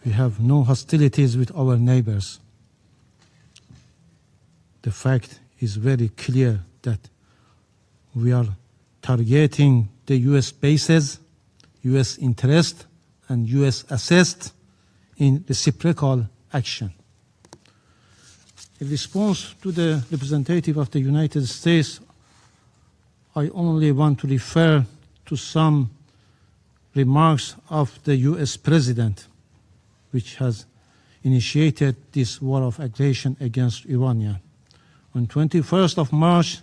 We have no hostilities with our neighbors. The fact is very clear that we are targeting the US bases, US interest, and US assets in reciprocal action. In response to the representative of the United States, I only want to refer to some remarks of the US President, which has initiated this war of aggression against Iran. On 21st of March,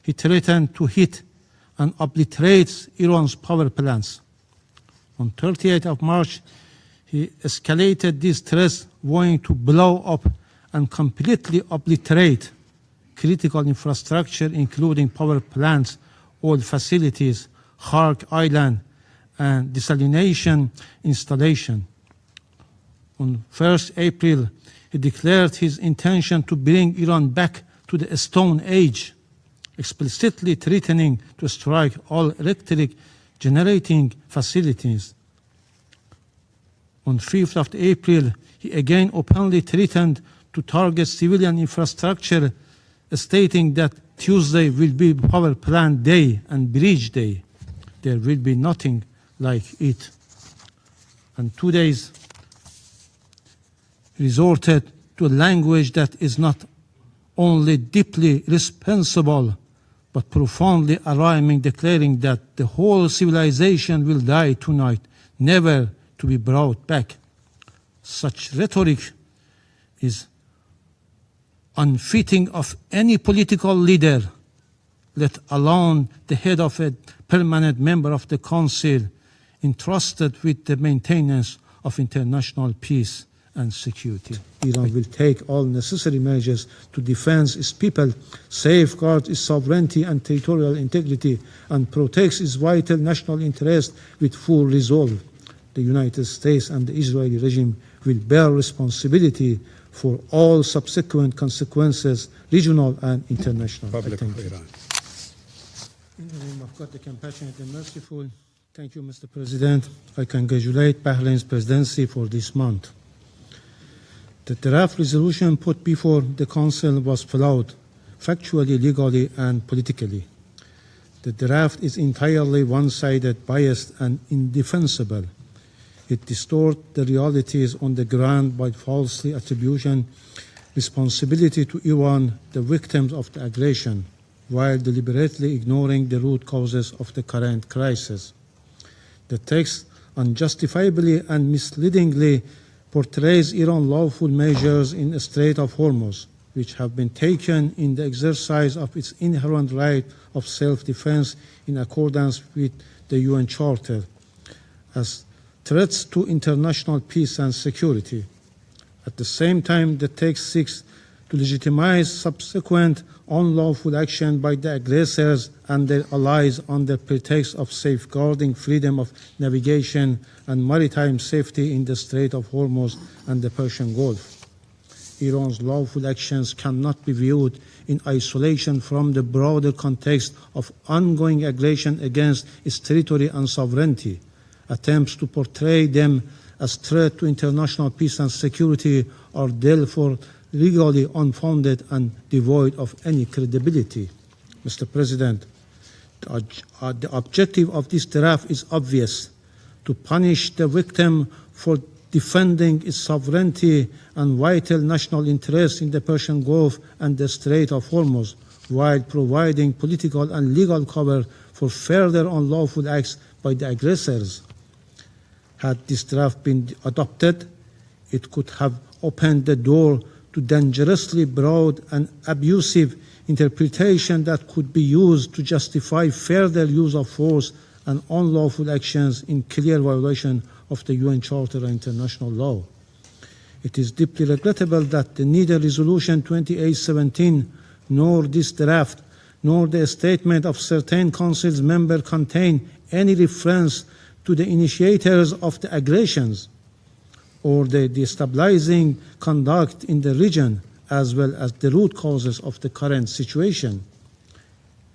he threatened to hit and obliterate Iran's power plants. On 30th of March, he escalated these threats, vowing to blow up and completely obliterate critical infrastructure, including power plants, oil facilities, Khark Island, and desalination installation. On 1st April, he declared his intention to bring Iran back to the Stone Age, explicitly threatening to strike all electric generating facilities. On 5th of April, he again openly threatened to target civilian infrastructure, stating that Tuesday will be power plant day and bridge day. There will be nothing like it. And 2 days resorted to language that is not only deeply responsible, but profoundly alarming, declaring that the whole civilization will die tonight, never to be brought back. Such rhetoric is unfitting of any political leader, let alone the head of a permanent member of the Council entrusted with the maintenance of international peace and security. Iran will take all necessary measures to defend its people, safeguard its sovereignty and territorial integrity, and protect its vital national interest with full resolve. The United States and the Israeli regime will bear responsibility for all subsequent consequences, regional and international. Republic of Iran. In the name of God, the compassionate and merciful, thank you, Mr. President. I congratulate Bahrain's presidency for this month. The draft resolution put before the Council was flawed, factually, legally, and politically. The draft is entirely one-sided, biased, and indefensible. It distorts the realities on the ground by falsely attributing responsibility to Iran, the victims of the aggression, while deliberately ignoring the root causes of the current crisis. The text unjustifiably and misleadingly portrays Iran's lawful measures in the Strait of Hormuz, which have been taken in the exercise of its inherent right of self-defense in accordance with the UN Charter, as threats to international peace and security. At the same time, the text seeks to legitimize subsequent unlawful action by the aggressors and their allies under pretext of safeguarding freedom of navigation and maritime safety in the Strait of Hormuz and the Persian Gulf. Iran's lawful actions cannot be viewed in isolation from the broader context of ongoing aggression against its territory and sovereignty. Attempts to portray them as threat to international peace and security are therefore legally unfounded and devoid of any credibility. Mr. President, the objective of this draft is obvious: to punish the victim for defending its sovereignty and vital national interests in the Persian Gulf and the Strait of Hormuz, while providing political and legal cover for further unlawful acts by the aggressors. Had this draft been adopted, it could have opened the door to dangerously broad and abusive interpretation that could be used to justify further use of force and unlawful actions in clear violation of the UN Charter and international law. It is deeply regrettable that neither Resolution 2817 nor this draft nor the statement of certain Council's members contain any reference to the initiators of the aggressions or the destabilizing conduct in the region, as well as the root causes of the current situation.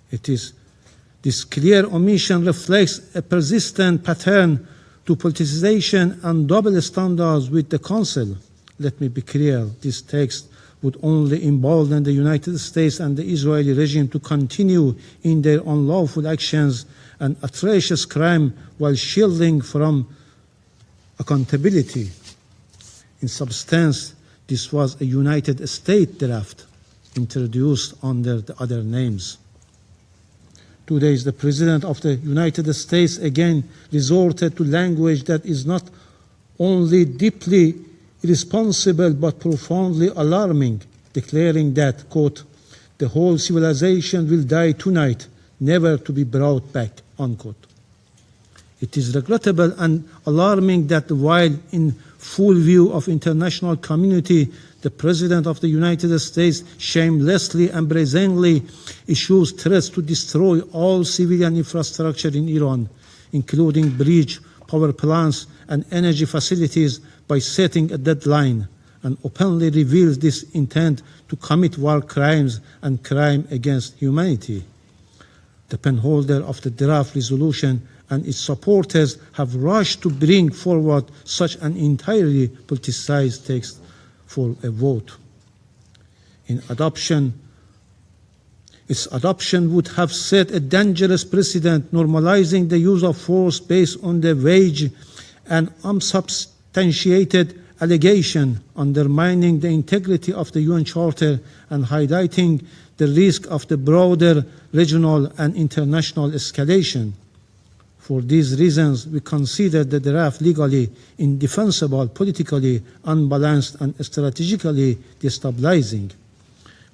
This clear omission reflects a persistent pattern to politicization and double standards with the Council. Let me be clear, this text would only embolden the United States and the Israeli regime to continue in their unlawful actions and atrocious crime while shielding from accountability. In substance, this was a United States draft introduced under the other names. Today, the President of the United States again resorted to language that is not only deeply irresponsible but profoundly alarming, declaring that, quote, "the whole civilization will die tonight, never to be brought back," unquote. It is regrettable and alarming that while in full view of international community, the President of the United States shamelessly and brazenly issues threats to destroy all civilian infrastructure in Iran, including bridge, power plants, and energy facilities, by setting a deadline, and openly reveals this intent to commit war crimes and crime against humanity. The penholder of the draft resolution and its supporters have rushed to bring forward such an entirely politicized text for a vote. Its adoption would have set a dangerous precedent, normalizing the use of force based on the vague and unsubstantiated allegation, undermining the integrity of the UN Charter and highlighting the risk of the broader regional and international escalation. For these reasons, we consider the draft legally indefensible, politically unbalanced, and strategically destabilizing.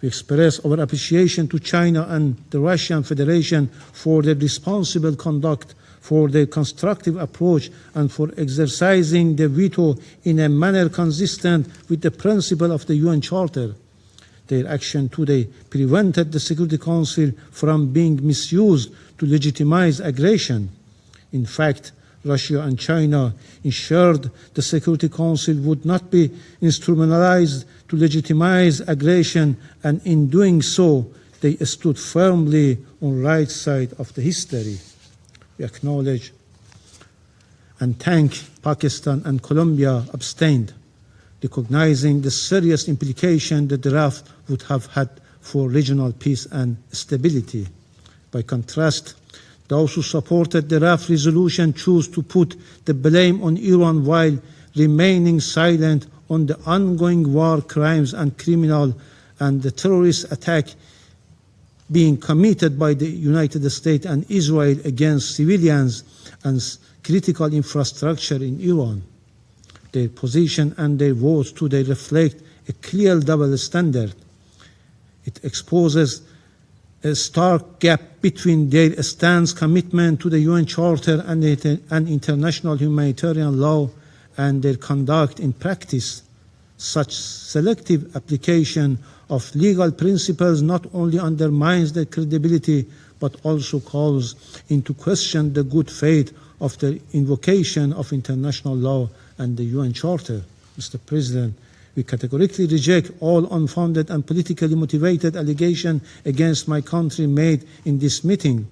We express our appreciation to China and the Russian Federation for their responsible conduct, for their constructive approach, and for exercising the veto in a manner consistent with the principle of the UN Charter. Their action today prevented the Security Council from being misused to legitimize aggression. In fact, Russia and China ensured the Security Council would not be instrumentalized to legitimize aggression, and in doing so, they stood firmly on the right side of the history. We acknowledge and thank Pakistan and Colombia abstained, recognizing the serious implication the draft would have had for regional peace and stability. By contrast, those who supported the draft resolution choose to put the blame on Iran while remaining silent on the ongoing war crimes and criminal and the terrorist attack being committed by the United States and Israel against civilians and critical infrastructure in Iran. Their position and their votes today reflect a clear double standard. It exposes a stark gap between their stance commitment to the UN Charter and international humanitarian law and their conduct in practice. Such selective application of legal principles not only undermines their credibility but also calls into question the good faith of the invocation of international law and the UN Charter. Mr. President, we categorically reject all unfounded and politically motivated allegations against my country made in this meeting.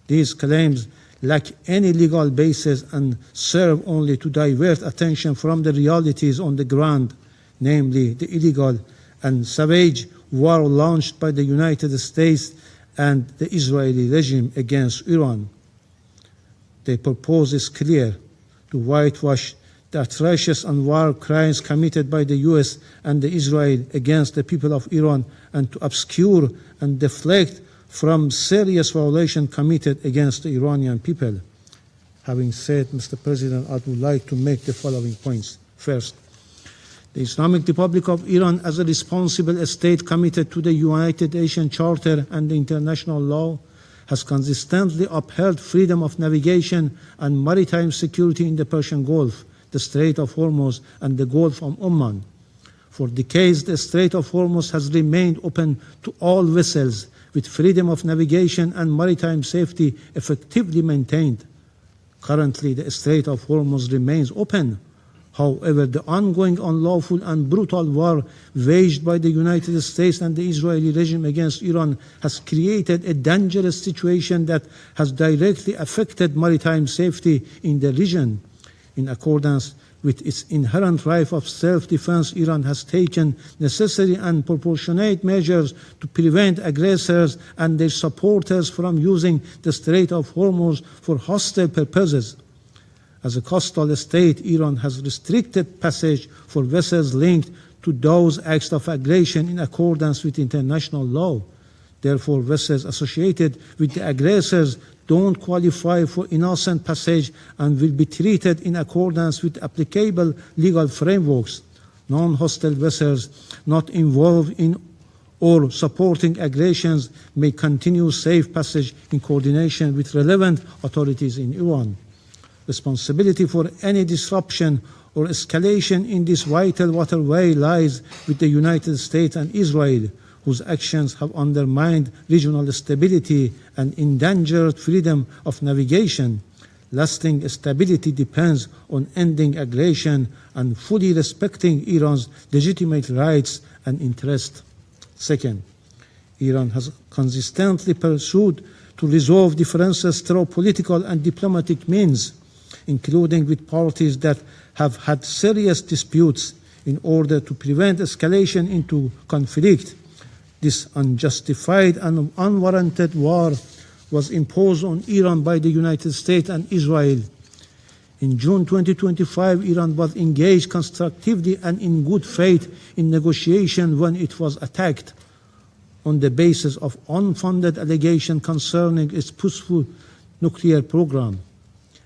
These claims lack any legal basis and serve only to divert attention from the realities on the ground, namely the illegal and savage war launched by the United States and the Israeli regime against Iran. Their purpose is clear: to whitewash the atrocious and war crimes committed by the US and the Israel against the people of Iran, and to obscure and deflect from serious violations committed against the Iranian people. Having said, Mr. President, I would like to make the following points. First, the Islamic Republic of Iran, as a responsible state committed to the United Nations Charter and the international law, has consistently upheld freedom of navigation and maritime security in the Persian Gulf, the Strait of Hormuz, and the Gulf of Oman. For decades, the Strait of Hormuz has remained open to all vessels, with freedom of navigation and maritime safety effectively maintained. Currently, the Strait of Hormuz remains open. However, the ongoing unlawful and brutal war waged by the United States and the Israeli regime against Iran has created a dangerous situation that has directly affected maritime safety in the region. In accordance with its inherent right of self-defense, Iran has taken necessary and proportionate measures to prevent aggressors and their supporters from using the Strait of Hormuz for hostile purposes. As a coastal state, Iran has restricted passage for vessels linked to those acts of aggression in accordance with international law. Therefore, vessels associated with the aggressors don't qualify for innocent passage and will be treated in accordance with applicable legal frameworks. Non-hostile vessels not involved in or supporting aggressions may continue safe passage in coordination with relevant authorities in Iran. Responsibility for any disruption or escalation in this vital waterway lies with the United States and Israel, whose actions have undermined regional stability and endangered freedom of navigation. Lasting stability depends on ending aggression and fully respecting Iran's legitimate rights and interests. Second, Iran has consistently pursued to resolve differences through political and diplomatic means, including with parties that have had serious disputes, in order to prevent escalation into conflict. This unjustified and unwarranted war was imposed on Iran by the United States and Israel. In June 2025, Iran was engaged constructively and in good faith in negotiation when it was attacked on the basis of unfounded allegations concerning its peaceful nuclear program,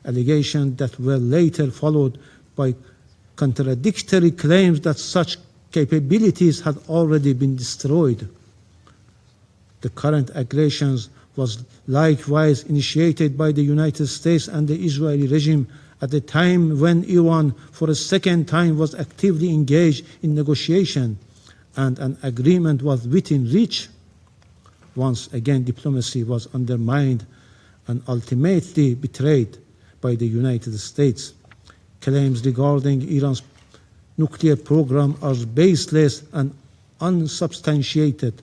allegations that were later followed by contradictory claims that such capabilities had already been destroyed. The current aggressions was likewise initiated by the United States and the Israeli regime at a time when Iran, for a second time, was actively engaged in negotiation and an agreement was within reach. Once again, diplomacy was undermined and ultimately betrayed by the United States. Claims regarding Iran's nuclear program are baseless and unsubstantiated.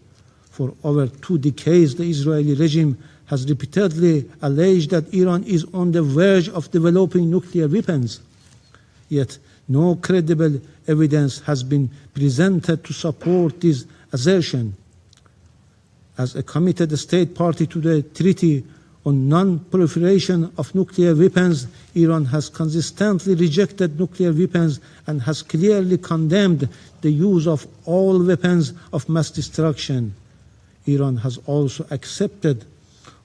For over 2 decades, the Israeli regime has repeatedly alleged that Iran is on the verge of developing nuclear weapons. Yet, no credible evidence has been presented to support this assertion. As a committed state party to the Treaty on Non-Proliferation of Nuclear Weapons, Iran has consistently rejected nuclear weapons and has clearly condemned the use of all weapons of mass destruction. Iran has also accepted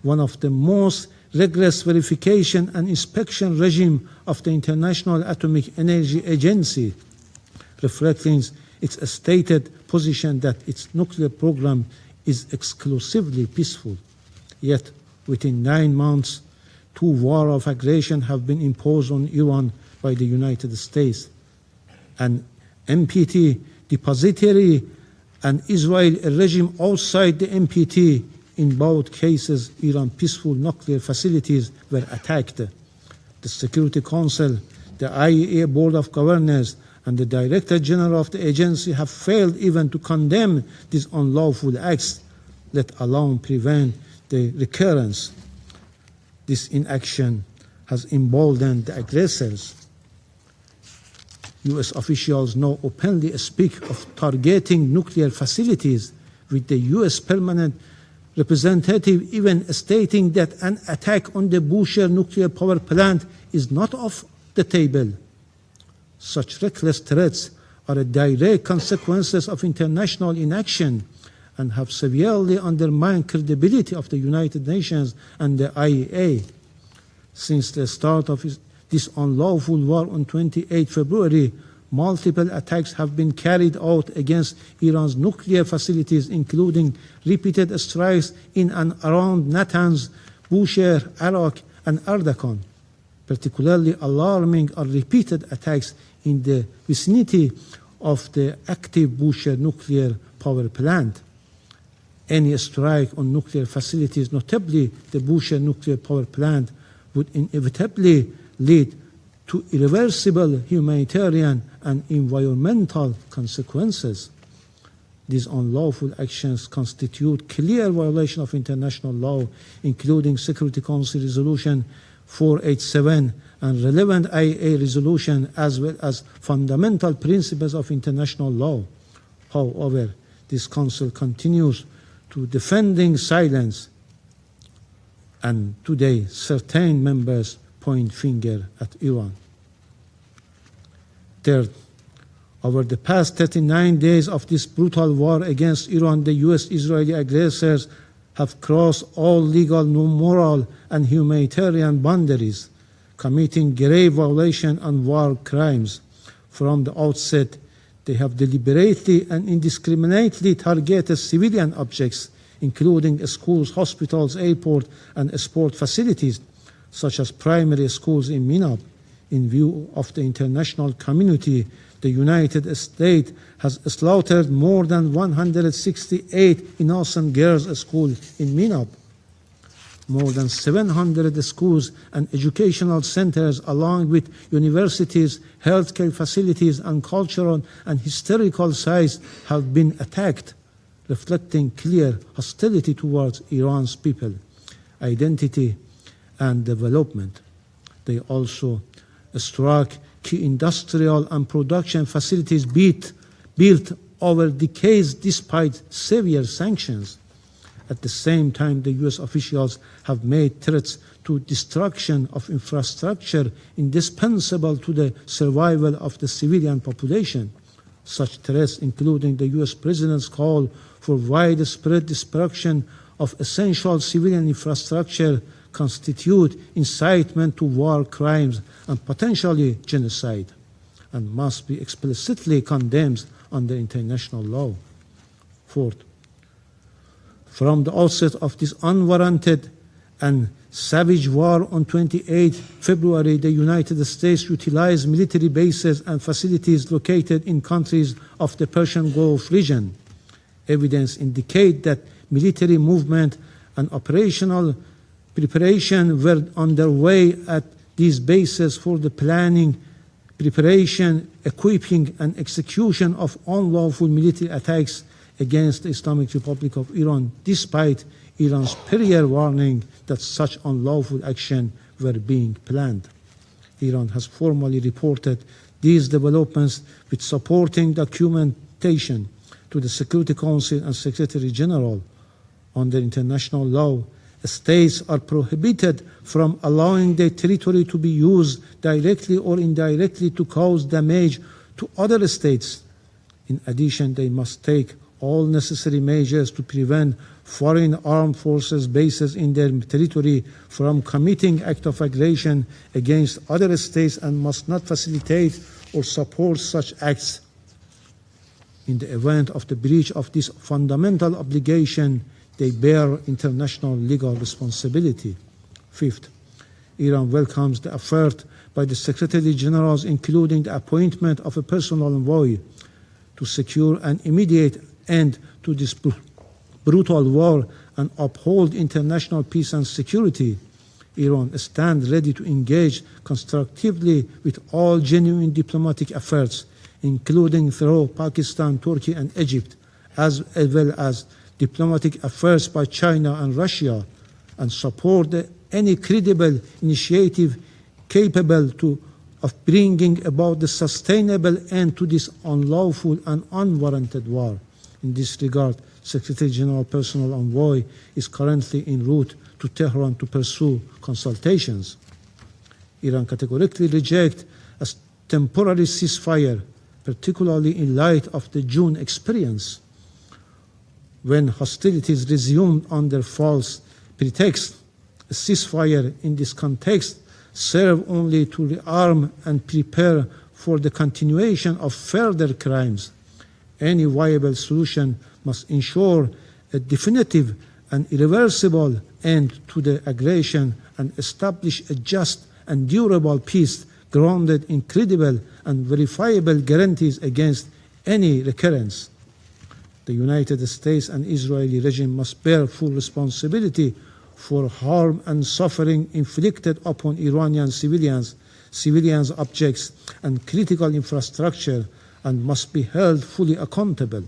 one of the most rigorous verification and inspection regime of the International Atomic Energy Agency, reflecting its stated position that its nuclear program is exclusively peaceful. Yet, within 9 months, 2 wars of aggression have been imposed on Iran by the United States. An NPT depository and Israel, a regime outside the NPT. In both cases, Iran's peaceful nuclear facilities were attacked. The Security Council, the IAEA Board of Governors, and the Director General of the agency have failed even to condemn these unlawful acts, let alone prevent the recurrence. This inaction has emboldened the aggressors. U.S. officials now openly speak of targeting nuclear facilities, with the U.S. permanent representative even stating that an attack on the Bushehr nuclear power plant is not off the table. Such reckless threats are a direct consequences of international inaction and have severely undermined credibility of the United Nations and the IAEA. Since the start of this unlawful war on 28 February, multiple attacks have been carried out against Iran's nuclear facilities, including repeated strikes in and around Natanz, Bushehr, Arak, and Ardakan. Particularly alarming are repeated attacks in the vicinity of the active Bushehr nuclear power plant. Any strike on nuclear facilities, notably the Bushehr nuclear power plant, would inevitably lead to irreversible humanitarian and environmental consequences. These unlawful actions constitute clear violation of international law, including Security Council Resolution 487 and relevant IAEA resolution, as well as fundamental principles of international law. However, this Council continues to defending silence, and today certain members point finger at Iran. Third, over the past 39 days of this brutal war against Iran, the US-Israeli aggressors have crossed all legal, moral, and humanitarian boundaries, committing grave violation and war crimes. From the outset, they have deliberately and indiscriminately targeted civilian objects, including schools, hospitals, airports, and sport facilities, such as primary schools in Minab. In view of the international community, the United States has slaughtered more than 168 innocent girls at school in Minab. More than 700 schools and educational centers, along with universities, healthcare facilities, and cultural and historical sites have been attacked, reflecting clear hostility towards Iran's people, identity, and development. They also struck key industrial and production facilities built over decades despite severe sanctions. At the same time, the US officials have made threats to destruction of infrastructure indispensable to the survival of the civilian population. Such threats, including the US President's call for widespread destruction of essential civilian infrastructure, constitute incitement to war crimes and potentially genocide, and must be explicitly condemned under international law. Fourth, from the outset of this unwarranted and savage war on 28 February, the United States utilized military bases and facilities located in countries of the Persian Gulf region. Evidence indicates that military movement and operational preparation were underway at these bases for the planning, preparation, equipping, and execution of unlawful military attacks against the Islamic Republic of Iran, despite Iran's prior warning that such unlawful action were being planned. Iran has formally reported these developments with supporting documentation to the Security Council and Secretary General. Under international law, states are prohibited from allowing their territory to be used directly or indirectly to cause damage to other states. In addition, they must take all necessary measures to prevent foreign armed forces bases in their territory from committing acts of aggression against other states and must not facilitate or support such acts. In the event of the breach of this fundamental obligation, they bear international legal responsibility. Fifth, Iran welcomes the effort by the Secretary Generals, including the appointment of a personal envoy, to secure an immediate end to this brutal war and uphold international peace and security. Iran stands ready to engage constructively with all genuine diplomatic efforts, including through Pakistan, Turkey, and Egypt, as well as diplomatic efforts by China and Russia, and support any credible initiative capable of bringing about the sustainable end to this unlawful and unwarranted war. In this regard, Secretary General Personal Envoy is currently en route to Tehran to pursue consultations. Iran categorically rejects a temporary ceasefire, particularly in light of the June experience, when hostilities resumed under false pretext. A ceasefire in this context serves only to rearm and prepare for the continuation of further crimes. Any viable solution must ensure a definitive and irreversible end to the aggression and establish a just and durable peace grounded in credible and verifiable guarantees against any recurrence. The United States and Israeli regime must bear full responsibility for harm and suffering inflicted upon Iranian civilians, objects, and critical infrastructure, and must be held fully accountable.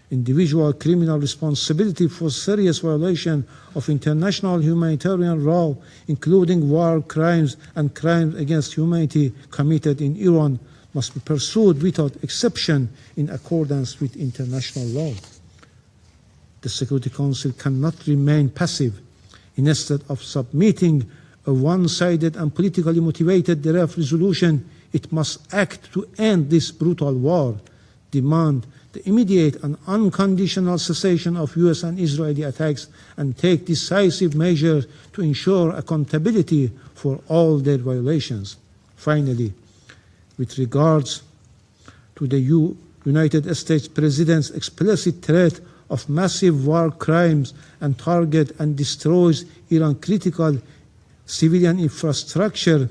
individual criminal responsibility for serious violation of international humanitarian law, including war crimes and crimes against humanity committed in Iran, must be pursued without exception in accordance with international law. The Security Council cannot remain passive. Instead of submitting a one-sided and politically motivated draft resolution, it must act to end this brutal war, demand the immediate and unconditional cessation of US and Israeli attacks, and take decisive measures to ensure accountability for all their violations. Finally, with regards to the United States President's explicit threat of massive war crimes and target and destroys Iran's critical civilian infrastructure,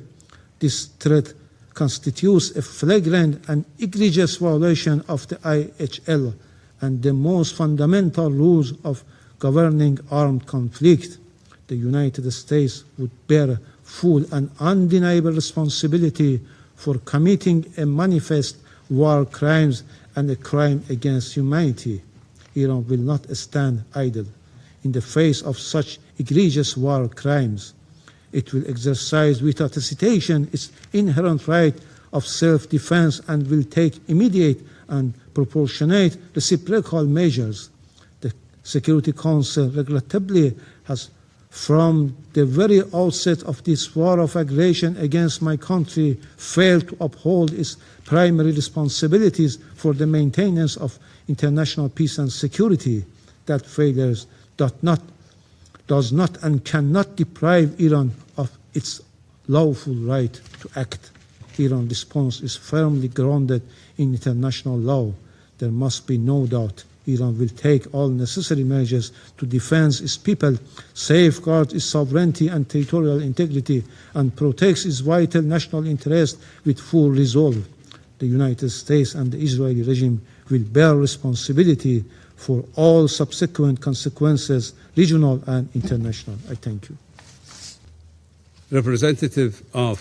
this threat constitutes a flagrant and egregious violation of the IHL and the most fundamental rules of governing armed conflict. The United States would bear full and undeniable responsibility for committing a manifest war crimes and a crime against humanity. Iran will not stand idle in the face of such egregious war crimes. It will exercise without hesitation its inherent right of self-defense and will take immediate and proportionate reciprocal measures. The Security Council regrettably has, from the very outset of this war of aggression against my country, failed to uphold its primary responsibilities for the maintenance of international peace and security. That failure does not and cannot deprive Iran of its lawful right to act. Iran's response is firmly grounded in international law. There must be no doubt Iran will take all necessary measures to defend its people, safeguard its sovereignty and territorial integrity, and protect its vital national interest with full resolve. The United States and the Israeli regime will bear responsibility for all subsequent consequences, regional and international. I thank you. Representative of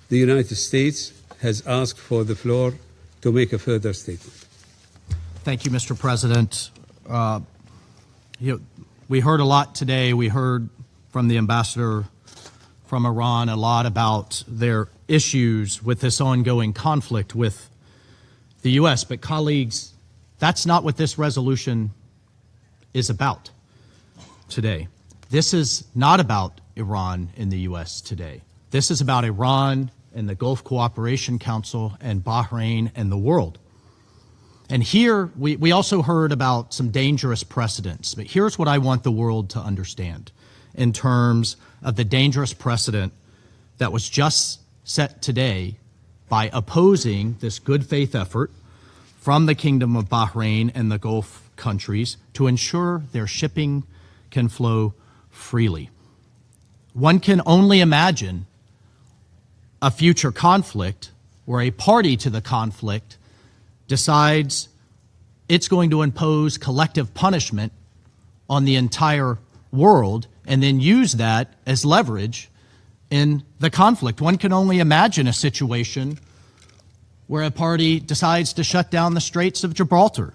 the United States has asked for the floor to make a further statement. Thank you, Mr. President. We heard a lot today. We heard from the ambassador from Iran a lot about their issues with this ongoing conflict with the U.S. But colleagues, that's not what this resolution is about today. This is not about Iran in the U.S. today. This is about Iran and the Gulf Cooperation Council and Bahrain and the world. And here, we also heard about some dangerous precedents, but here's what I want the world to understand in terms of the dangerous precedent that was just set today by opposing this good faith effort from the Kingdom of Bahrain and the Gulf countries to ensure their shipping can flow freely. One can only imagine a future conflict where a party to the conflict decides it's going to impose collective punishment on the entire world and then use that as leverage in the conflict. One can only imagine a situation where a party decides to shut down the Straits of Gibraltar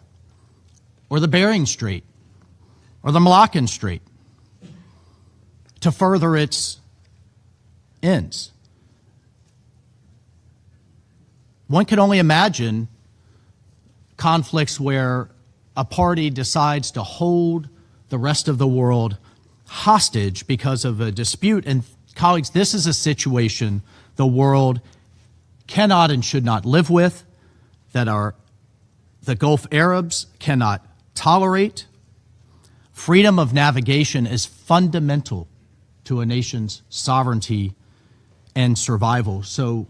or the Bering Strait or the Malaccan Strait to further its ends. One can only imagine conflicts where a party decides to hold the rest of the world hostage because of a dispute. And colleagues, this is a situation the world cannot and should not live with, that the Gulf Arabs cannot tolerate. Freedom of navigation is fundamental to a nation's sovereignty and survival. So,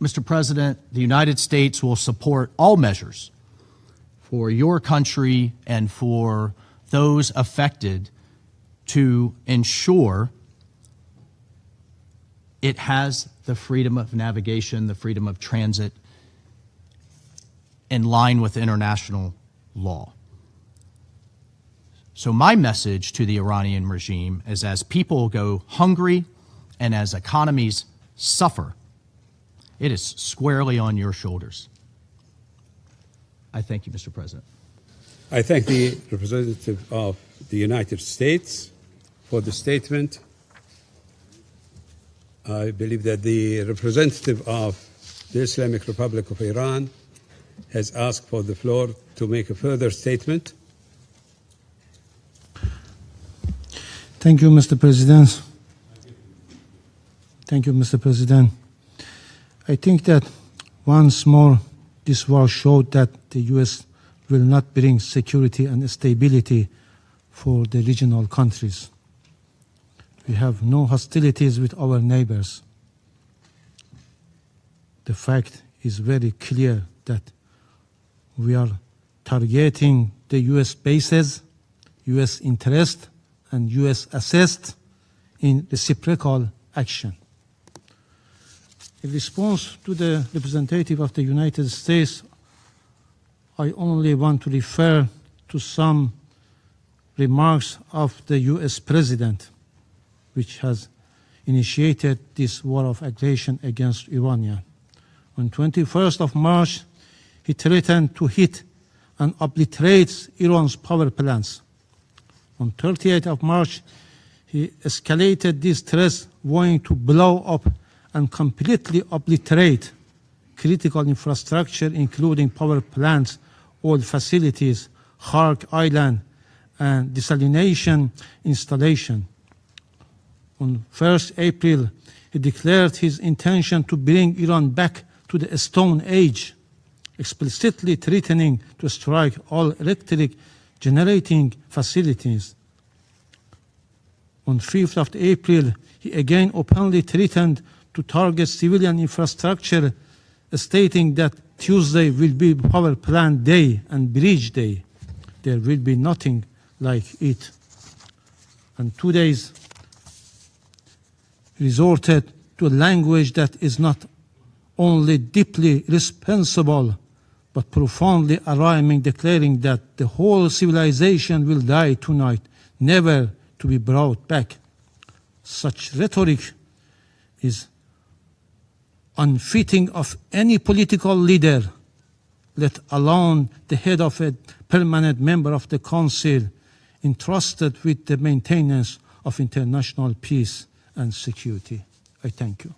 Mr. President, the United States will support all measures for your country and for those affected to ensure it has the freedom of navigation, the freedom of transit in line with international law. So my message to the Iranian regime is, as people go hungry and as economies suffer, it is squarely on your shoulders. I thank you, Mr. President. I thank the representative of the United States for the statement. I believe that the representative of the Islamic Republic of Iran has asked for the floor to make a further statement. Thank you, Mr. President. Thank you, Mr. President. I think that once more this war showed that the U.S. will not bring security and stability for the regional countries. We have no hostilities with our neighbors. The fact is very clear that we are targeting the U.S. bases, U.S. interest, and U.S. assets in reciprocal action. In response to the representative of the United States, I only want to refer to some remarks of the U.S. President, which has initiated this war of aggression against Iranian. On 21st of March, he threatened to hit and obliterate Iran's power plants. On 30th of March, he escalated these threats, vowing to blow up and completely obliterate critical infrastructure, including power plants, oil facilities, Khark Island, and desalination installation. On 1st April, he declared his intention to bring Iran back to the Stone Age, explicitly threatening to strike all electric generating facilities. On 5th of April, he again openly threatened to target civilian infrastructure, stating that Tuesday will be power plant day and bridge day. There will be nothing like it. And 2 days resorted to language that is not only deeply irresponsible, but profoundly alarming, declaring that the whole civilization will die tonight, never to be brought back. Such rhetoric is unfitting of any political leader, let alone the head of a permanent member of the Council entrusted with the maintenance of international peace and security. I thank you.